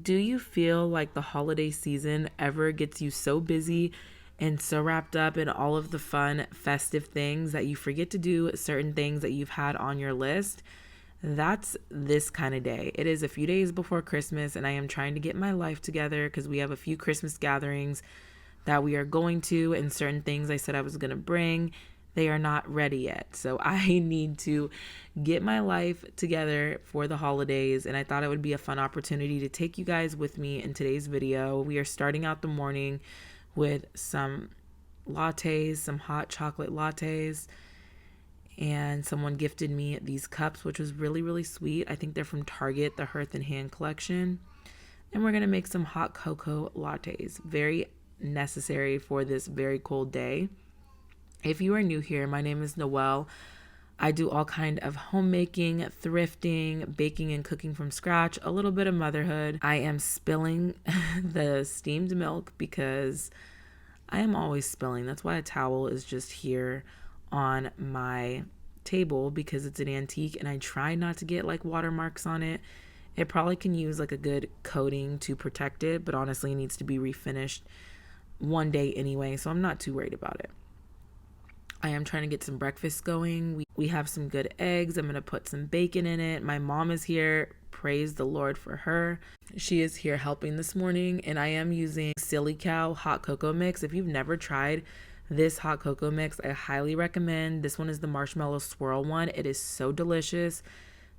Do you feel like the holiday season ever gets you so busy and so wrapped up in all of the fun, festive things that you forget to do certain things that you've had on your list? That's this kind of day. It is a few days before Christmas, and I am trying to get my life together because we have a few Christmas gatherings that we are going to, and certain things I said I was going to bring, they are not ready yet. So I need to get my life together for the holidays, and I thought it would be a fun opportunity to take you guys with me in today's video. We are starting out the morning with some lattes, some hot chocolate lattes, and someone gifted me these cups, which was really, really sweet. I think they're from Target, the Hearth and Hand collection. And we're going to make some hot cocoa lattes. Very necessary for this very cold day. If you are new here, my name is Noelle. I do all kind of homemaking, thrifting, baking and cooking from scratch, a little bit of motherhood. I am spilling the steamed milk because I am always spilling. That's why a towel is just here on my table, because it's an antique and I try not to get like watermarks on it. It probably can use like a good coating to protect it, but honestly it needs to be refinished one day anyway, so I'm not too worried about it. I am trying to get some breakfast going. We have some good eggs. I'm going to put some bacon in it. My mom is here. Praise the Lord for her. She is here helping this morning, and I am using Silly Cow hot cocoa mix. If you've never tried this hot cocoa mix, I highly recommend. This one is the marshmallow swirl one. It is so delicious.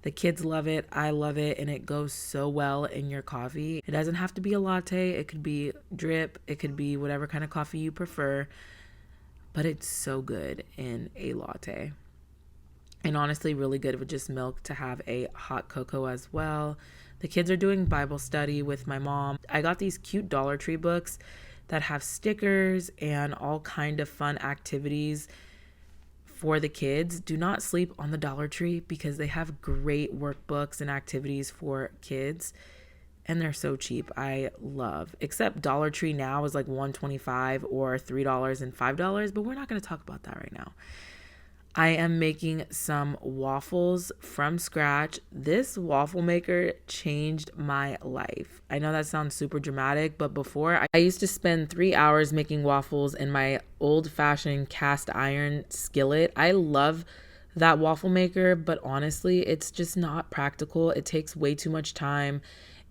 The kids love it. I love it. And it goes so well in your coffee. It doesn't have to be a latte. It could be drip. It could be whatever kind of coffee you prefer. But it's so good in a latte. And honestly, really good with just milk to have a hot cocoa as well. The kids are doing Bible study with my mom. I got these cute Dollar Tree books that have stickers and all kind of fun activities for the kids. Do not sleep on the Dollar Tree because they have great workbooks and activities for kids, and they're so cheap. I love, except Dollar Tree now is like $1.25 or $3 and $5, but we're not going to talk about that right now. I am making some waffles from scratch. This waffle maker changed my life. I know that sounds super dramatic, but before I used to spend 3 hours making waffles in my old-fashioned cast iron skillet. I love that waffle maker, but honestly, it's just not practical. It takes way too much time,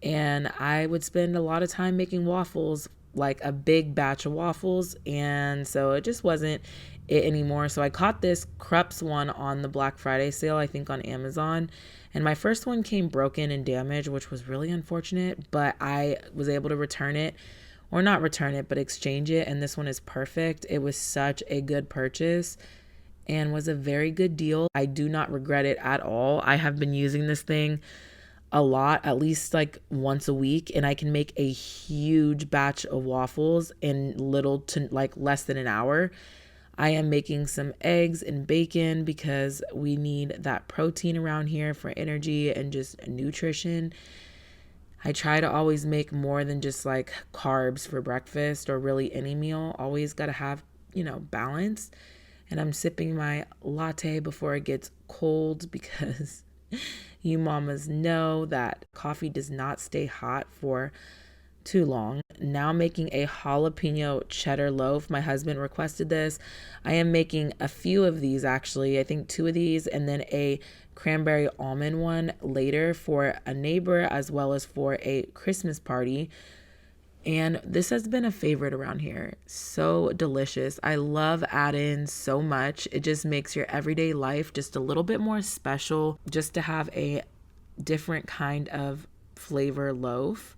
and I would spend a lot of time making waffles, like a big batch of waffles, and so it just wasn't it anymore. So I caught this Krups one on the Black Friday sale, I think on Amazon, and my first one came broken and damaged, which was really unfortunate, but I was able to return it, or not return it, but exchange it, and this one is perfect. It was such a good purchase and was a very good deal. I do not regret it at all. I have been using this thing a lot, at least like once a week, and I can make a huge batch of waffles in little to like less than an hour. I am making some eggs and bacon because we need that protein around here for energy and just nutrition. I try to always make more than just like carbs for breakfast or really any meal. Always got to have, balance. And I'm sipping my latte before it gets cold because you mamas know that coffee does not stay hot for too long. Now making a jalapeno cheddar loaf. My husband requested this. I am making a few of these actually. I think 2 of these, and then a cranberry almond one later for a neighbor as well as for a Christmas party. And this has been a favorite around here. So delicious. I love add-ins so much. It just makes your everyday life just a little bit more special, just to have a different kind of flavor loaf.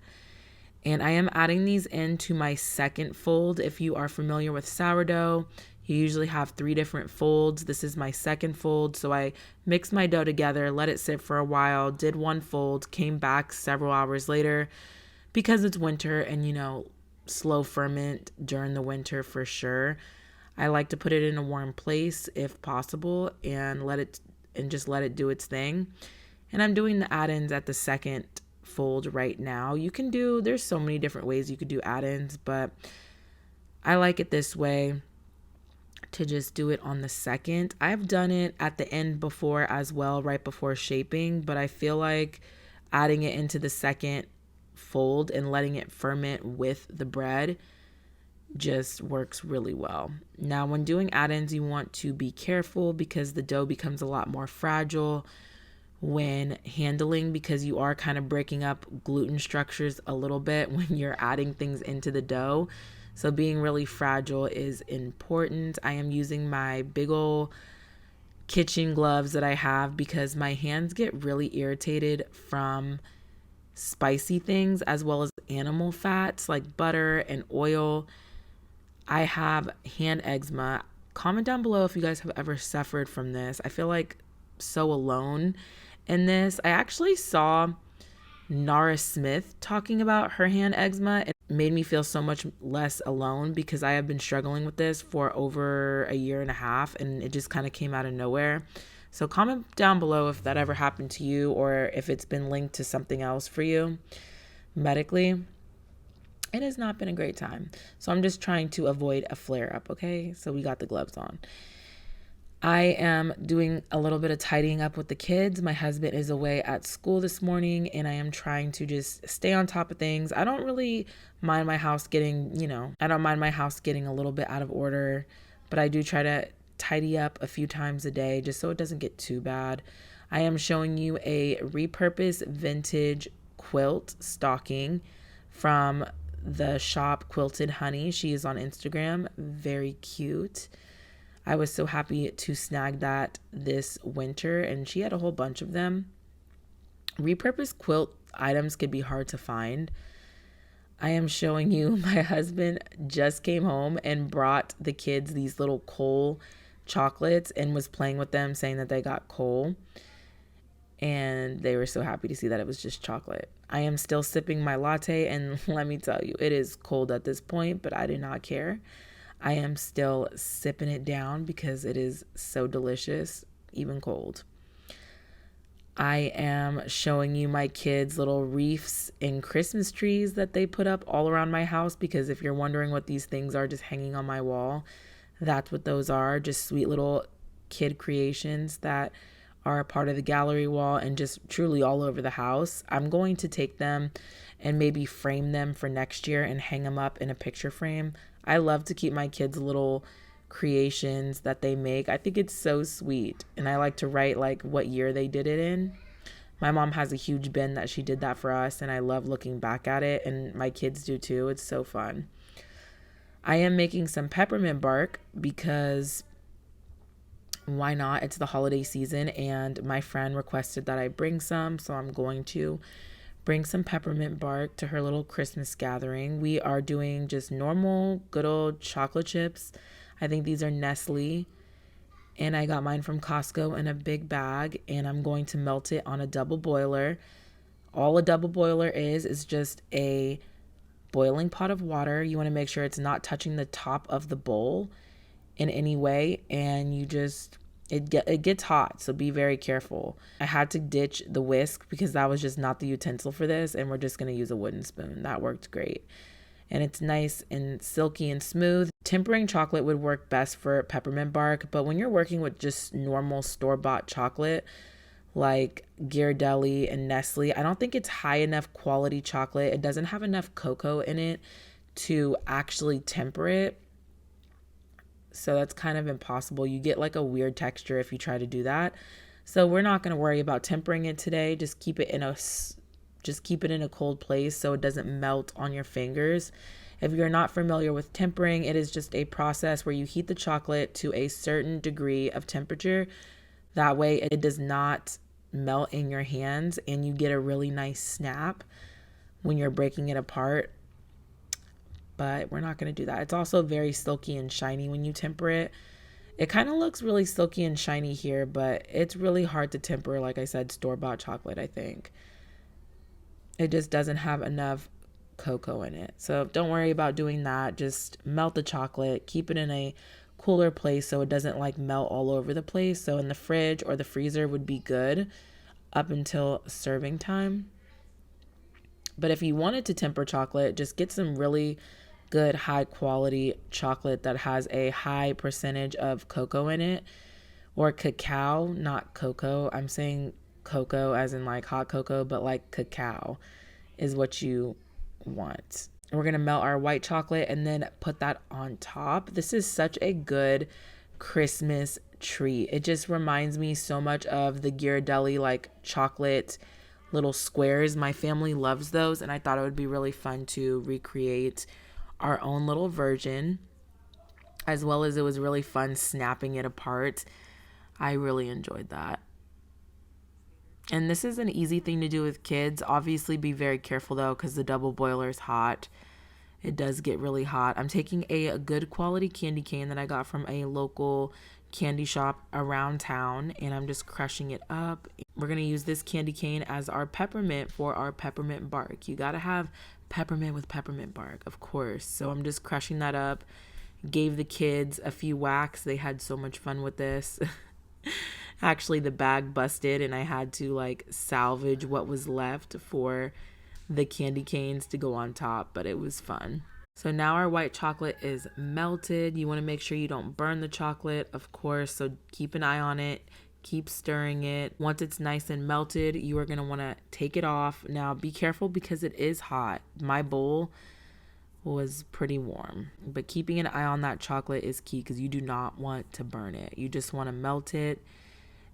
And I am adding these into my second fold. If you are familiar with sourdough, you usually have 3 different folds. This is my second fold. So I mixed my dough together, let it sit for a while, did 1 fold, came back several hours later because it's winter and, slow ferment during the winter for sure. I like to put it in a warm place if possible and just let it do its thing. And I'm doing the add-ins at the second fold right now. There's so many different ways you could do add-ins, but I like it this way, to just do it on the second. I've done it at the end before as well, right before shaping, but I feel like adding it into the second fold and letting it ferment with the bread just works really well. Now, when doing add-ins, you want to be careful because the dough becomes a lot more fragile when handling, because you are kind of breaking up gluten structures a little bit when you're adding things into the dough. So being really fragile is important. I am using my big ol' kitchen gloves that I have because my hands get really irritated from spicy things as well as animal fats like butter and oil. I have hand eczema. Comment down below if you guys have ever suffered from this. I feel like so alone in this. I actually saw Nara Smith talking about her hand eczema. It made me feel so much less alone because I have been struggling with this for over a year and a half and it just kind of came out of nowhere. So comment down below if that ever happened to you or if it's been linked to something else for you medically. It has not been a great time. So I'm just trying to avoid a flare up, okay? So we got the gloves on. I am doing a little bit of tidying up with the kids. My husband is away at school this morning and I am trying to just stay on top of things. I don't really mind my house getting, I don't mind my house getting a little bit out of order, but I do try to tidy up a few times a day just so it doesn't get too bad. I am showing you a repurposed vintage quilt stocking from the shop Quilted Honey. She is on Instagram. Very cute. I was so happy to snag that this winter and she had a whole bunch of them. Repurposed quilt items can be hard to find. I am showing you my husband just came home and brought the kids these little coal chocolates and was playing with them saying that they got coal. And they were so happy to see that it was just chocolate. I am still sipping my latte, and let me tell you, it is cold at this point, but I do not care. I am still sipping it down because it is so delicious, even cold. I am showing you my kids' little wreaths and Christmas trees that they put up all around my house because if you're wondering what these things are just hanging on my wall, that's what those are. Just sweet little kid creations that are a part of the gallery wall and just truly all over the house. I'm going to take them and maybe frame them for next year and hang them up in a picture frame. I love to keep my kids' little creations that they make. I think it's so sweet. And I like to write like what year they did it in. My mom has a huge bin that she did that for us and I love looking back at it and my kids do too. It's so fun. I am making some peppermint bark because why not? It's the holiday season and my friend requested that I bring some, so I'm going to bring some peppermint bark to her little Christmas gathering. We are doing just normal good old chocolate chips. I think these are Nestle and I got mine from Costco in a big bag and I'm going to melt it on a double boiler. All a double boiler is just a boiling pot of water. You want to make sure it's not touching the top of the bowl in any way, and you just it gets hot, so be very careful. I had to ditch the whisk because that was just not the utensil for this and we're just going to use a wooden spoon. That worked great and it's nice and silky and smooth. Tempering chocolate would work best for peppermint bark, but when you're working with just normal store-bought chocolate like Ghirardelli and Nestle, I don't think it's high enough quality chocolate. It doesn't have enough cocoa in it to actually temper it. So that's kind of impossible. You get like a weird texture if you try to do that. So we're not going to worry about tempering it today. Just keep it in a cold place so it doesn't melt on your fingers. If you're not familiar with tempering, it is just a process where you heat the chocolate to a certain degree of temperature. That way it does not melt in your hands and you get a really nice snap when you're breaking it apart. But we're not going to do that. It's also very silky and shiny when you temper it. It kind of looks really silky and shiny here, but it's really hard to temper, like I said, store-bought chocolate, I think. It just doesn't have enough cocoa in it. So don't worry about doing that. Just melt the chocolate, keep it in a cooler place so it doesn't like melt all over the place. So in the fridge or the freezer would be good up until serving time. But if you wanted to temper chocolate, just get some really good high quality chocolate that has a high percentage of cocoa in it, or cacao, not cocoa. I'm saying cocoa as in like hot cocoa, but like cacao is what you want. We're going to melt our white chocolate and then put that on top. This is such a good Christmas treat. It just reminds me so much of the Ghirardelli like chocolate little squares. My family loves those, and I thought it would be really fun to recreate our own little version, as well as it was really fun snapping it apart. I really enjoyed that. And this is an easy thing to do with kids. Obviously, be very careful though, because the double boiler is hot. It does get really hot. I'm taking a good quality candy cane that I got from a local candy shop around town, and I'm just crushing it up. We're going to use this candy cane as our peppermint for our peppermint bark. You got to have peppermint with peppermint bark, of course. So I'm just crushing that up. Gave the kids a few whacks. They had so much fun with this. Actually, the bag busted, and I had to like salvage what was left for the candy canes to go on top, but it was fun. So now our white chocolate is melted. You want to make sure you don't burn the chocolate, of course, so keep an eye on it. Keep stirring it. Once it's nice and melted, you are going to want to take it off. Now be careful because it is hot. My bowl was pretty warm, but keeping an eye on that chocolate is key because you do not want to burn it. You just want to melt it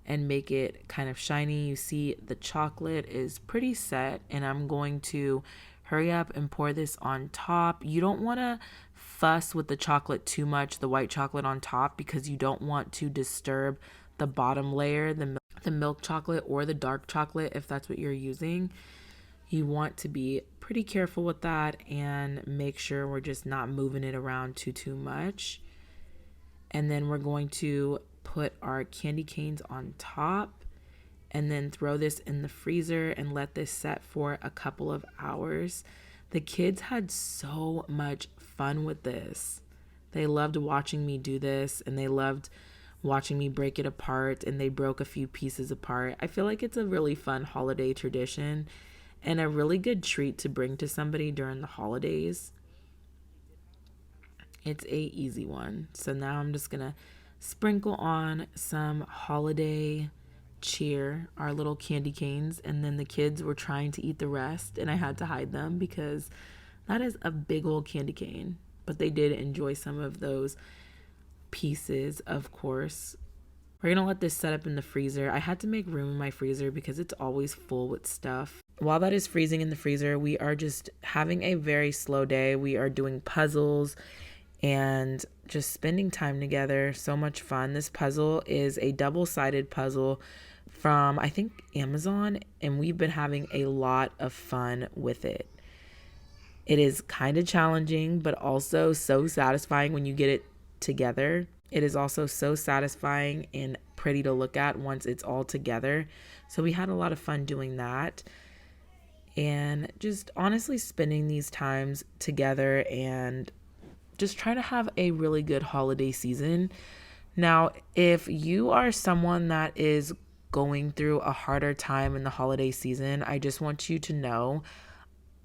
and make it kind of shiny. You see the chocolate is pretty set, and I'm going to hurry up and pour this on top. You don't want to fuss with the chocolate too much, the white chocolate on top, because you don't want to disturb the bottom layer, the milk chocolate or the dark chocolate, if that's what you're using. You want to be pretty careful with that and make sure we're just not moving it around too much. And then we're going to put our candy canes on top and then throw this in the freezer and let this set for a couple of hours. The kids had so much fun with this. They loved watching me do this, and they loved watching me break it apart, and they broke a few pieces apart. I feel like it's a really fun holiday tradition and a really good treat to bring to somebody during the holidays. It's a easy one. So now I'm just gonna sprinkle on some holiday cheer, our little candy canes, and then the kids were trying to eat the rest, and I had to hide them because that is a big old candy cane. But they did enjoy some of those pieces, of course. We're gonna let this set up in the freezer. I had to make room in my freezer because it's always full with stuff. While that is freezing in the freezer, we are just having a very slow day. We are doing puzzles and just spending time together. So much fun. This puzzle is a double-sided puzzle from, I think, Amazon, and we've been having a lot of fun with it. It is kind of challenging, but also so satisfying when you get it together. It is also so satisfying and pretty to look at once it's all together. So we had a lot of fun doing that. And just honestly spending these times together and just trying to have a really good holiday season. Now, if you are someone that is going through a harder time in the holiday season, I just want you to know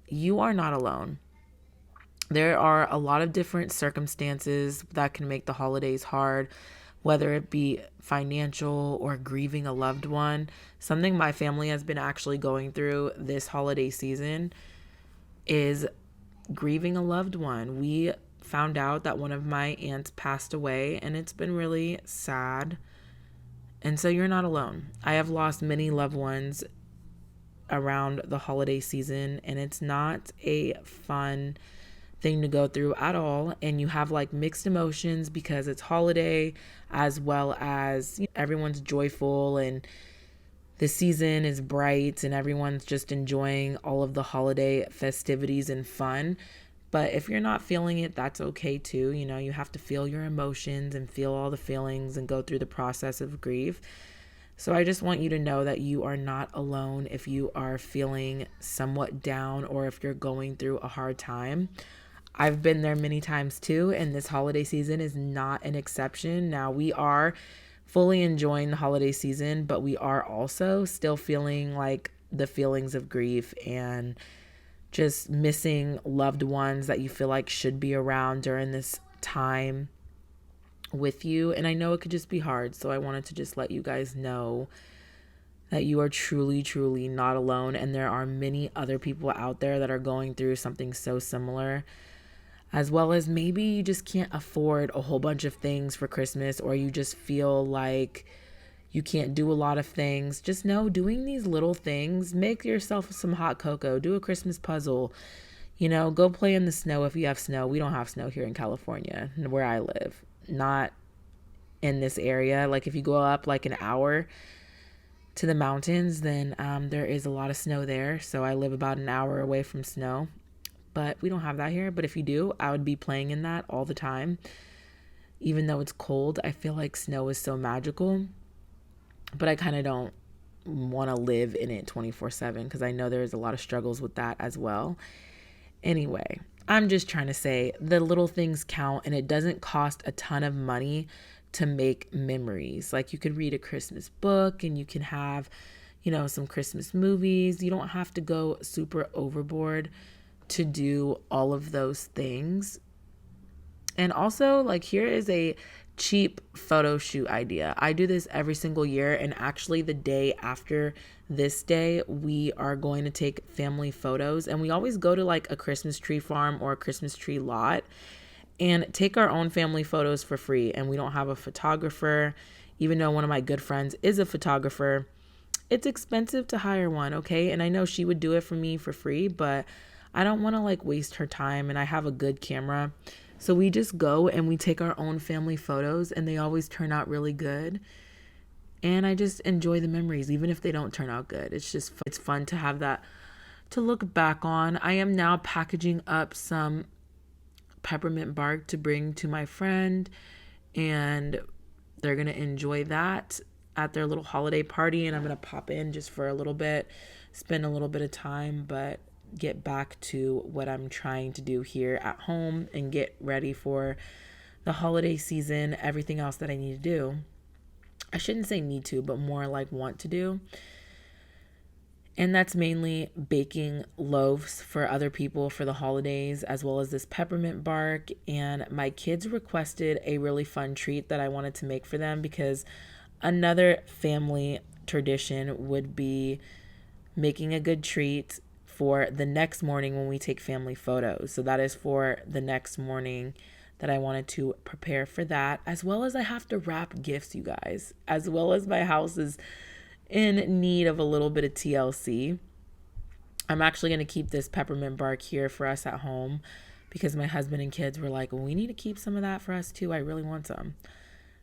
you are not alone. There are a lot of different circumstances that can make the holidays hard, whether it be financial or grieving a loved one. Something my family has been actually going through this holiday season is grieving a loved one. We found out that one of my aunts passed away, and it's been really sad. And so you're not alone. I have lost many loved ones around the holiday season, and it's not a fun thing to go through at all. And you have like mixed emotions because it's holiday, as well as everyone's joyful and the season is bright and everyone's just enjoying all of the holiday festivities and fun. But if you're not feeling it, that's okay too. You have to feel your emotions and feel all the feelings and go through the process of grief. So I just want you to know that you are not alone if you are feeling somewhat down or if you're going through a hard time. I've been there many times too, and this holiday season is not an exception. Now, we are fully enjoying the holiday season, but we are also still feeling like the feelings of grief and just missing loved ones that you feel like should be around during this time with you. And I know it could just be hard, so I wanted to just let you guys know that you are truly, truly not alone. And there are many other people out there that are going through something so similar, as well as maybe you just can't afford a whole bunch of things for Christmas, or you just feel like you can't do a lot of things. Just know, doing these little things, make yourself some hot cocoa, do a Christmas puzzle, go play in the snow if you have snow. We don't have snow here in California, where I live. Not in this area. Like if you go up like an hour to the mountains, then there is a lot of snow there. So I live about an hour away from snow, but we don't have that here. But if you do, I would be playing in that all the time. Even though it's cold, I feel like snow is so magical, but I kind of don't want to live in it 24/7 because I know there's a lot of struggles with that as well. Anyway, I'm just trying to say the little things count, and it doesn't cost a ton of money to make memories. Like you could read a Christmas book and you can have, some Christmas movies. You don't have to go super overboard to do all of those things. And also, like, here is a cheap photo shoot idea. I do this every single year, and actually the day after this day, we are going to take family photos, and we always go to like a Christmas tree farm or a Christmas tree lot and take our own family photos for free. And we don't have a photographer, even though one of my good friends is a photographer. It's expensive to hire one, okay? And I know she would do it for me for free, but I don't want to like waste her time, and I have a good camera. So we just go and we take our own family photos, and they always turn out really good. And I just enjoy the memories, even if they don't turn out good. It's fun to have that to look back on. I am now packaging up some peppermint bark to bring to my friend, and they're going to enjoy that at their little holiday party. And I'm going to pop in just for a little bit, spend a little bit of time, but get back to what I'm trying to do here at home and get ready for the holiday season, everything else that I need to do. I shouldn't say need to, but more like want to do. And that's mainly baking loaves for other people for the holidays, as well as this peppermint bark. And my kids requested a really fun treat that I wanted to make for them, because another family tradition would be making a good treat for the next morning when we take family photos. So that is for the next morning that I wanted to prepare for that, as well as I have to wrap gifts, you guys, as well as my house is in need of a little bit of TLC. I'm actually going to keep this peppermint bark here for us at home, because my husband and kids were like, well, we need to keep some of that for us too. I really want some.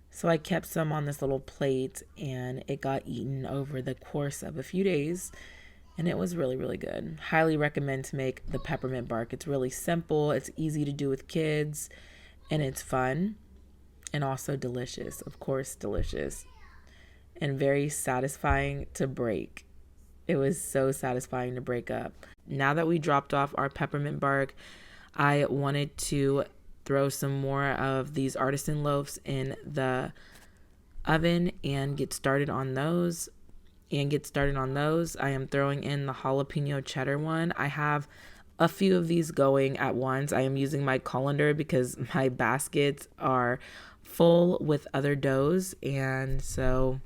So I kept some on this little plate, and it got eaten over the course of a few days. And it was really, really good. Highly recommend to make the peppermint bark. It's really simple. It's easy to do with kids. And it's fun. And also delicious. Of course, delicious. And very satisfying to break. It was so satisfying to break up. Now that we dropped off our peppermint bark, I wanted to throw some more of these artisan loaves in the oven and get started on those. I am throwing in the jalapeno cheddar one. I have a few of these going at once. I am using my colander because my baskets are full with other doughs. And so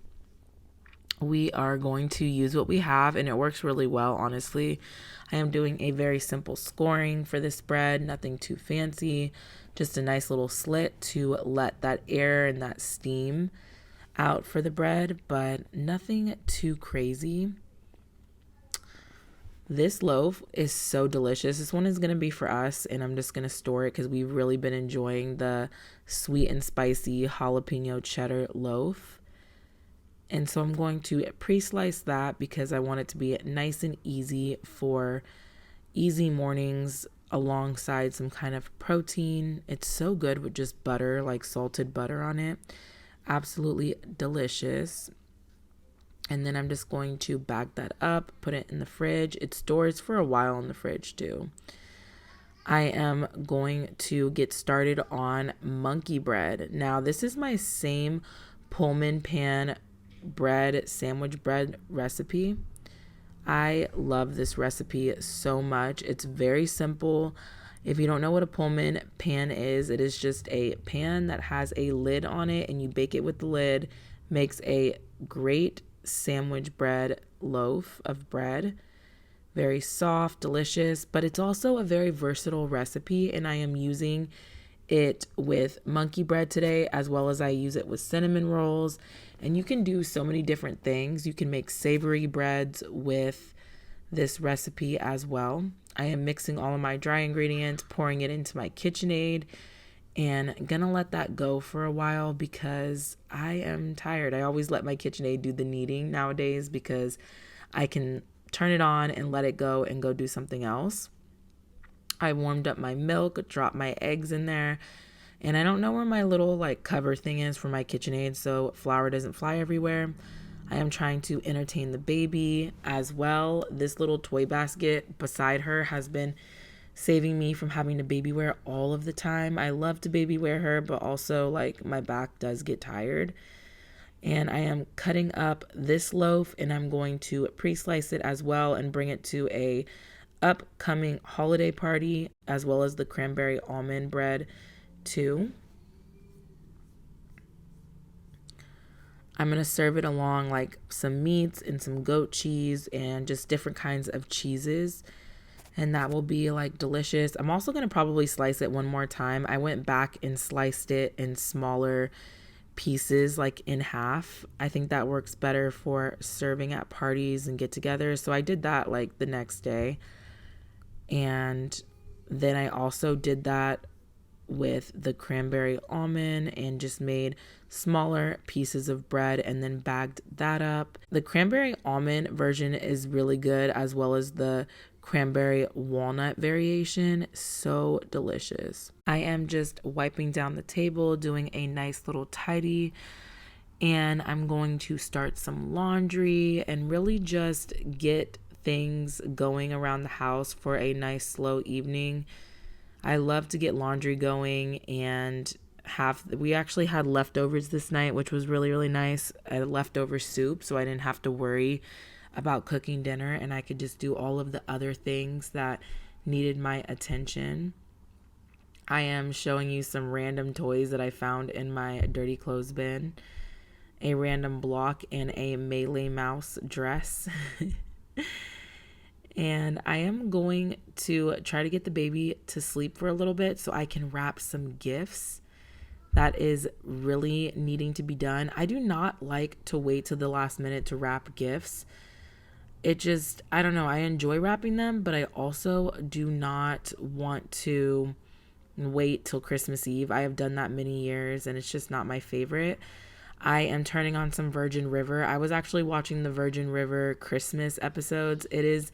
we are going to use what we have, and it works really well, honestly. I am doing a very simple scoring for this bread, nothing too fancy, just a nice little slit to let that air and that steam out for the bread, but nothing too crazy. This loaf is so delicious. This one is going to be for us, and I'm just going to store it because we've really been enjoying the sweet and spicy jalapeno cheddar loaf. And so I'm going to pre-slice that because I want it to be nice and easy for easy mornings alongside some kind of protein. It's so good with just butter, like salted butter on it. Absolutely delicious. And then I'm just going to bag that up, put it in the fridge. It stores for a while in the fridge too. I am going to get started on monkey bread. Now, this is my same Pullman pan bread, sandwich bread recipe. I love this recipe so much. It's very simple. If you don't know what a Pullman pan is, it is just a pan that has a lid on it, and you bake it with the lid. Makes a great sandwich bread loaf of bread. Very soft, delicious, but it's also a very versatile recipe, and I am using it with monkey bread today, as well as I use it with cinnamon rolls. And you can do so many different things. You can make savory breads with this recipe as well. I am mixing all of my dry ingredients, pouring it into my KitchenAid, and gonna let that go for a while because I am tired. I always let my KitchenAid do the kneading nowadays because I can turn it on and let it go and go do something else. I warmed up my milk, dropped my eggs in there, and I don't know where my little like cover thing is for my KitchenAid so flour doesn't fly everywhere. I am trying to entertain the baby as well. This little toy basket beside her has been saving me from having to baby wear all of the time. I love to baby wear her, but also like my back does get tired. And I am cutting up this loaf, and I'm going to pre-slice it as well and bring it to a upcoming holiday party, as well as the cranberry almond bread too. I'm going to serve it along like some meats and some goat cheese and just different kinds of cheeses. And that will be like delicious. I'm also going to probably slice it one more time. I went back and sliced it in smaller pieces, like in half. I think that works better for serving at parties and get-togethers. So I did that like the next day. And then I also did that with the cranberry almond and just made smaller pieces of bread and then bagged that up. The cranberry almond version is really good, as well as the cranberry walnut variation. So delicious. I am just wiping down the table, doing a nice little tidy, and I'm going to start some laundry and really just get things going around the house for a nice slow evening. I love to get laundry going, and we actually had leftovers this night, which was really, really nice. A leftover soup, so I didn't have to worry about cooking dinner, and I could just do all of the other things that needed my attention. I am showing you some random toys that I found in my dirty clothes bin. A random block and a Melee Mouse dress. And I am going to try to get the baby to sleep for a little bit so I can wrap some gifts. That is really needing to be done. I do not like to wait till the last minute to wrap gifts. It just, I don't know, I enjoy wrapping them, but I also do not want to wait till Christmas Eve. I have done that many years, and it's just not my favorite. I am turning on some Virgin River. I was actually watching the Virgin River Christmas episodes. It is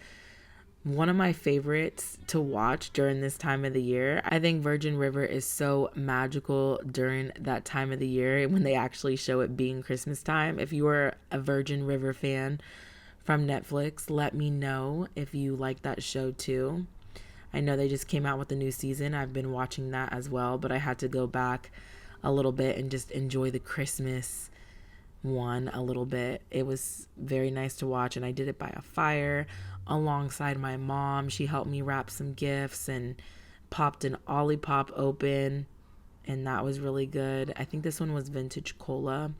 one of my favorites to watch during this time of the year. I think Virgin River is so magical during that time of the year when they actually show it being Christmas time. If you are a Virgin River fan from Netflix, let me know if you like that show too. I know they just came out with a new season. I've been watching that as well, but I had to go back a little bit and just enjoy the Christmas one a little bit. It was very nice to watch, and I did it by a fire alongside my mom. She helped me wrap some gifts and popped an Olipop open, and that was really good. I think this one was vintage cola,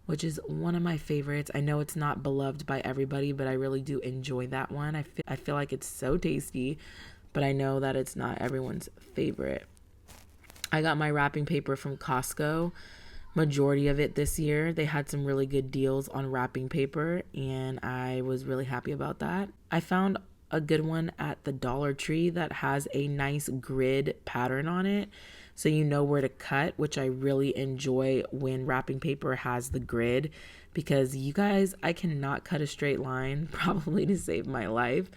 which is one of my favorites. I know it's not beloved by everybody, but I really do enjoy that one. I feel like it's so tasty, but I know that it's not everyone's favorite. I got my wrapping paper from Costco, majority of it this year. They had some really good deals on wrapping paper, and I was really happy about that. I found a good one at the Dollar Tree that has a nice grid pattern on it, so you know where to cut, which I really enjoy when wrapping paper has the grid, because you guys, I cannot cut a straight line probably to save my life.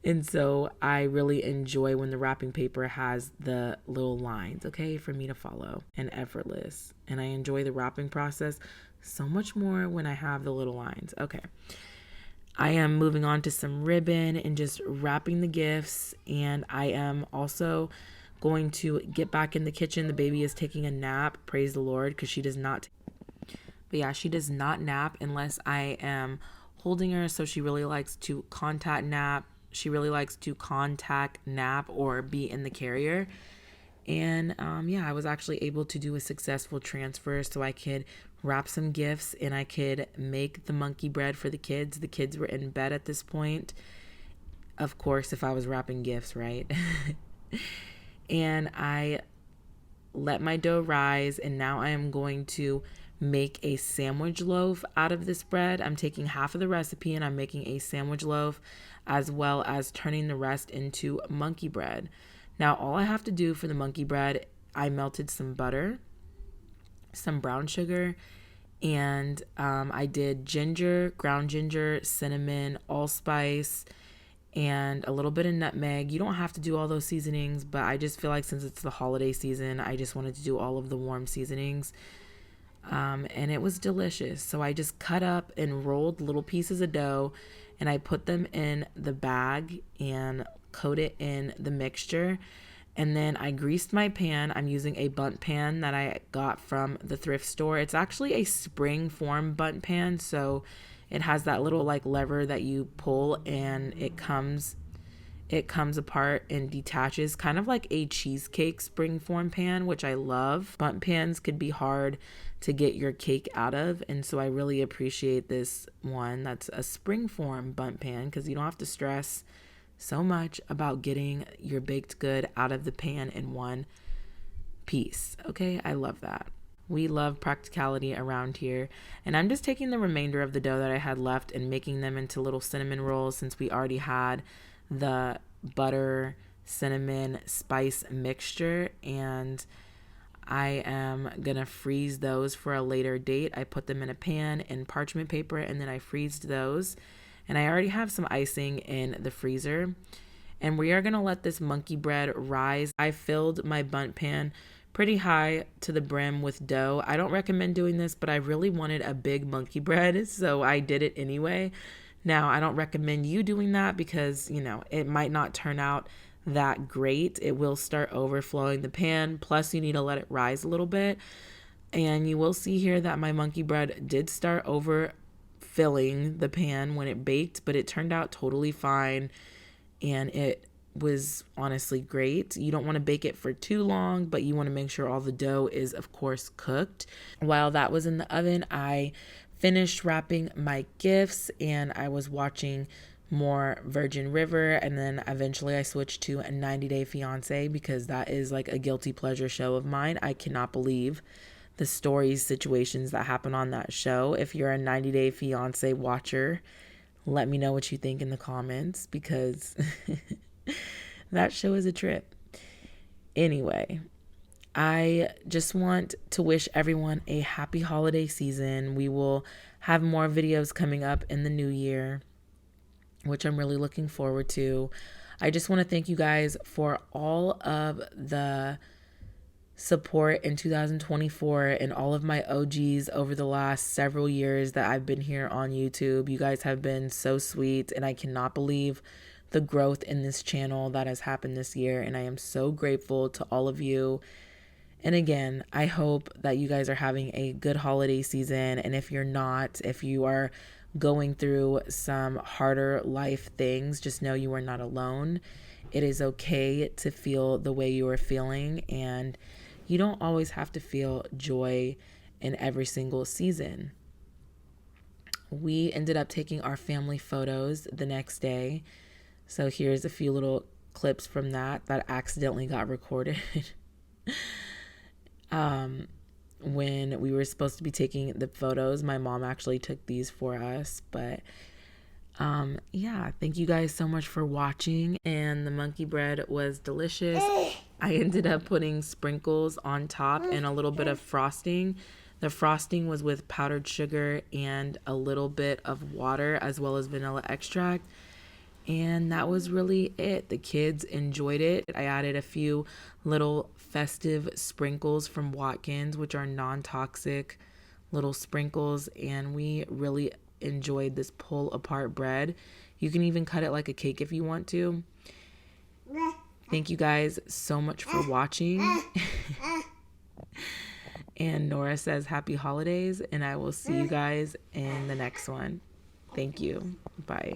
And so I really enjoy when the wrapping paper has the little lines, okay, for me to follow, and effortless. And I enjoy the wrapping process so much more when I have the little lines. Okay. I am moving on to some ribbon and just wrapping the gifts. And I am also going to get back in the kitchen. The baby is taking a nap, praise the Lord, because she does not. But yeah, she does not nap unless I am holding her. So she really likes to contact nap. She really likes to contact nap or be in the carrier. And yeah, I was actually able to do a successful transfer so I could wrap some gifts and I could make the monkey bread for the kids. The kids were in bed at this point. Of course, if I was wrapping gifts, right? And I let my dough rise, and now I am going to make a sandwich loaf out of this bread. I'm taking half of the recipe and I'm making a sandwich loaf, as well as turning the rest into monkey bread. Now, all I have to do for the monkey bread, I melted some butter, some brown sugar, and I did ginger, ground ginger, cinnamon, allspice, and a little bit of nutmeg. You don't have to do all those seasonings, but I just feel like since it's the holiday season, I just wanted to do all of the warm seasonings. And it was delicious. So I just cut up and rolled little pieces of dough, and I put them in the bag and coat it in the mixture. And then I greased my pan. I'm using a bundt pan that I got from the thrift store. It's actually a spring form bundt pan, so it has that little like lever that you pull and it comes apart and detaches, kind of like a cheesecake spring form pan, which I love. Bundt pans could be hard to get your cake out of, and so I really appreciate this one that's a spring form bundt pan, because you don't have to stress so much about getting your baked good out of the pan in one piece. Okay, I love that. We love practicality around here. And I'm just taking the remainder of the dough that I had left and making them into little cinnamon rolls, since we already had the butter, cinnamon, spice mixture. And I am going to freeze those for a later date. I put them in a pan in parchment paper and then I freezed those. And I already have some icing in the freezer. And we are going to let this monkey bread rise. I filled my bundt pan pretty high to the brim with dough. I don't recommend doing this, but I really wanted a big monkey bread, so I did it anyway. Now, I don't recommend you doing that because, it might not turn out that great. It will start overflowing the pan. Plus, you need to let it rise a little bit. And you will see here that my monkey bread did start overfilling the pan when it baked, but it turned out totally fine. And it was honestly great. You don't want to bake it for too long, but you want to make sure all the dough is, of course, cooked. While that was in the oven, I finished wrapping my gifts and I was watching more Virgin River, and then eventually I switched to a 90 Day Fiancé because that is like a guilty pleasure show of mine. I cannot believe the stories, situations that happen on that show. If you're a 90 Day Fiancé watcher, let me know what you think in the comments, because that show is a trip. Anyway, I just want to wish everyone a happy holiday season. We will have more videos coming up in the new year, which I'm really looking forward to. I just want to thank you guys for all of the support in 2024 and all of my OGs over the last several years that I've been here on YouTube. You guys have been so sweet, and I cannot believe the growth in this channel that has happened this year, and I am so grateful to all of you. And again, I hope that you guys are having a good holiday season, and if you're not, if you are going through some harder life things, just know you are not alone. It is okay to feel the way you are feeling, and you don't always have to feel joy in every single season. We ended up taking our family photos the next day. So here's a few little clips from that accidentally got recorded. When we were supposed to be taking the photos, my mom actually took these for us. But yeah, thank you guys so much for watching. And the monkey bread was delicious. I ended up putting sprinkles on top and a little bit of frosting. The frosting was with powdered sugar and a little bit of water, as well as vanilla extract. And that was really it. The kids enjoyed it. I added a few little festive sprinkles from Watkins, which are non-toxic little sprinkles. And we really enjoyed this pull apart bread. You can even cut it like a cake if you want to. Thank you guys so much for watching. And Nora says happy holidays, and I will see you guys in the next one. Thank you. Bye.